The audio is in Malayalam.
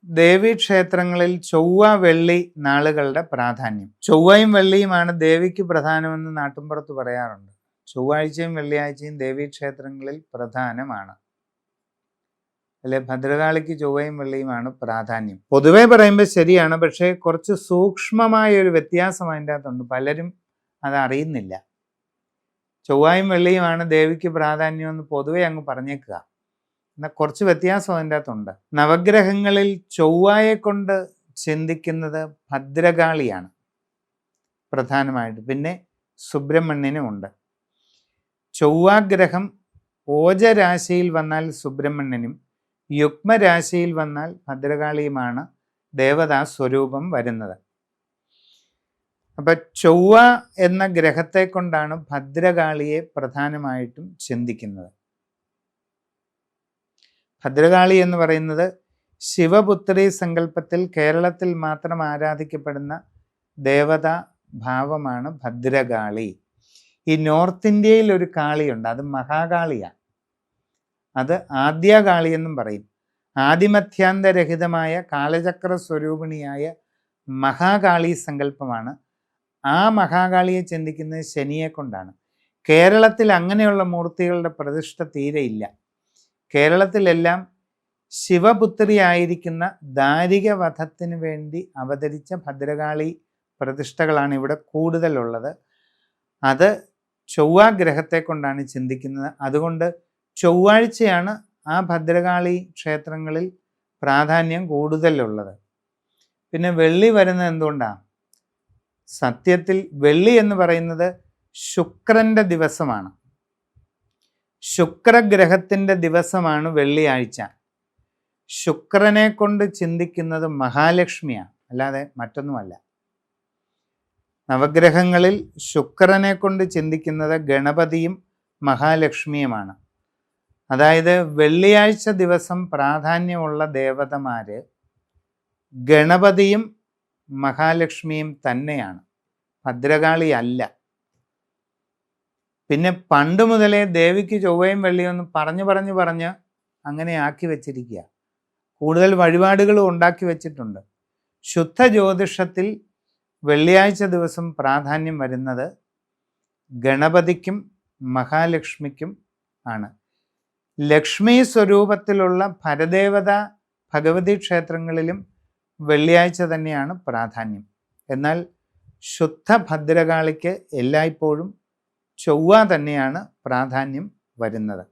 ദേവീക്ഷേത്രങ്ങളിൽ ചൊവ്വ വെള്ളി നാളുകളുടെ പ്രാധാന്യം. ചൊവ്വയും വെള്ളിയുമാണ് ദേവിക്ക് പ്രധാനമെന്ന് നാട്ടുമ്പുറത്ത് പറയാറുണ്ട്. ചൊവ്വാഴ്ചയും വെള്ളിയാഴ്ചയും ദേവീക്ഷേത്രങ്ങളിൽ പ്രധാനമാണ്. അല്ലെ, ഭദ്രകാളിക്ക് ചൊവ്വയും വെള്ളിയുമാണ് പ്രാധാന്യം. പൊതുവെ പറയുമ്പോൾ ശരിയാണ്, പക്ഷേ കുറച്ച് സൂക്ഷ്മമായ ഒരു വ്യത്യാസം അതിൻ്റെ അകത്തുണ്ട്. പലരും അത് അറിയുന്നില്ല. ചൊവ്വയും വെള്ളിയുമാണ് ദേവിക്ക് പ്രാധാന്യമെന്ന് പൊതുവെ അങ്ങ് പറഞ്ഞേക്കുക. എന്നാൽ കുറച്ച് വ്യത്യാസം അതിൻ്റെ അകത്തുണ്ട്. നവഗ്രഹങ്ങളിൽ ചൊവ്വയെ കൊണ്ട് ചിന്തിക്കുന്നത് ഭദ്രകാളിയാണ് പ്രധാനമായിട്ട്. പിന്നെ സുബ്രഹ്മണ്യനുമുണ്ട്. ചൊവ്വാഗ്രഹം ഓജരാശിയിൽ വന്നാൽ സുബ്രഹ്മണ്യനും യുഗ്മരാശിയിൽ വന്നാൽ ഭദ്രകാളിയുമാണ് ദേവതാ സ്വരൂപം വരുന്നത്. അപ്പം ചൊവ്വ എന്ന ഗ്രഹത്തെ കൊണ്ടാണ് ഭദ്രകാളിയെ പ്രധാനമായിട്ടും ചിന്തിക്കുന്നത്. ഭദ്രകാളി എന്ന് പറയുന്നത് ശിവപുത്രി സങ്കല്പത്തിൽ കേരളത്തിൽ മാത്രം ആരാധിക്കപ്പെടുന്ന ദേവതാ ഭാവമാണ് ഭദ്രകാളി. ഈ നോർത്ത് ഇന്ത്യയിൽ ഒരു കാളിയുണ്ട്, അത് മഹാകാളിയാണ്. അത് ആദ്യകാളി എന്നും പറയും. ആദിമധ്യാന്തരഹിതമായ കാലചക്ര സ്വരൂപിണിയായ മഹാകാളി സങ്കല്പമാണ്. ആ മഹാകാളിയെ ചിന്തിക്കുന്നത് ശനിയെ കൊണ്ടാണ്. കേരളത്തിൽ അങ്ങനെയുള്ള മൂർത്തികളുടെ പ്രതിഷ്ഠ തീരെയില്ല. കേരളത്തിലെല്ലാം ശിവപുത്രിയായിരിക്കുന്ന ദാരികവധത്തിന് വേണ്ടി അവതരിച്ച ഭദ്രകാളി പ്രതിഷ്ഠകളാണ് ഇവിടെ കൂടുതലുള്ളത്. അത് ചൊവ്വാഗ്രഹത്തെ കൊണ്ടാണ് ചിന്തിക്കുന്നത്. അതുകൊണ്ട് ചൊവ്വാഴ്ചയാണ് ആ ഭദ്രകാളി ക്ഷേത്രങ്ങളിൽ പ്രാധാന്യം കൂടുതലുള്ളത്. പിന്നെ വെള്ളി വരുന്നത് എന്തുകൊണ്ടാണ്? സത്യത്തിൽ വെള്ളി എന്ന് പറയുന്നത് ശുക്രൻ്റെ ദിവസമാണ്. ശുക്രഗ്രഹത്തിൻ്റെ ദിവസമാണ് വെള്ളിയാഴ്ച. ശുക്രനെ കൊണ്ട് ചിന്തിക്കുന്നത് മഹാലക്ഷ്മിയാണ്, അല്ലാതെ മറ്റൊന്നുമല്ല. നവഗ്രഹങ്ങളിൽ ശുക്രനെ കൊണ്ട് ചിന്തിക്കുന്നത് ഗണപതിയും മഹാലക്ഷ്മിയുമാണ്. അതായത് വെള്ളിയാഴ്ച ദിവസം പ്രാധാന്യമുള്ള ദേവതമാര് ഗണപതിയും മഹാലക്ഷ്മിയും തന്നെയാണ്, ഭദ്രകാളി അല്ല. പിന്നെ പണ്ട് മുതലേ ദേവിക്ക് ചൊവ്വയും വെള്ളിയൊന്നും പറഞ്ഞ് അങ്ങനെ ആക്കി വെച്ചിരിക്കുക. കൂടുതൽ വഴിപാടുകളും ഉണ്ടാക്കി വെച്ചിട്ടുണ്ട്. ശുദ്ധ ജ്യോതിഷത്തിൽ വെള്ളിയാഴ്ച ദിവസം പ്രാധാന്യം വരുന്നത് ഗണപതിക്കും മഹാലക്ഷ്മിക്കും ആണ്. ലക്ഷ്മി സ്വരൂപത്തിലുള്ള പരദേവത ഭഗവതി ക്ഷേത്രങ്ങളിലും വെള്ളിയാഴ്ച തന്നെയാണ് പ്രാധാന്യം. എന്നാൽ ശുദ്ധ ഭദ്രകാളിക്ക് എല്ലായ്പ്പോഴും ചൊവ്വ തന്നെയാണ് പ്രാധാന്യം വരുന്നത്.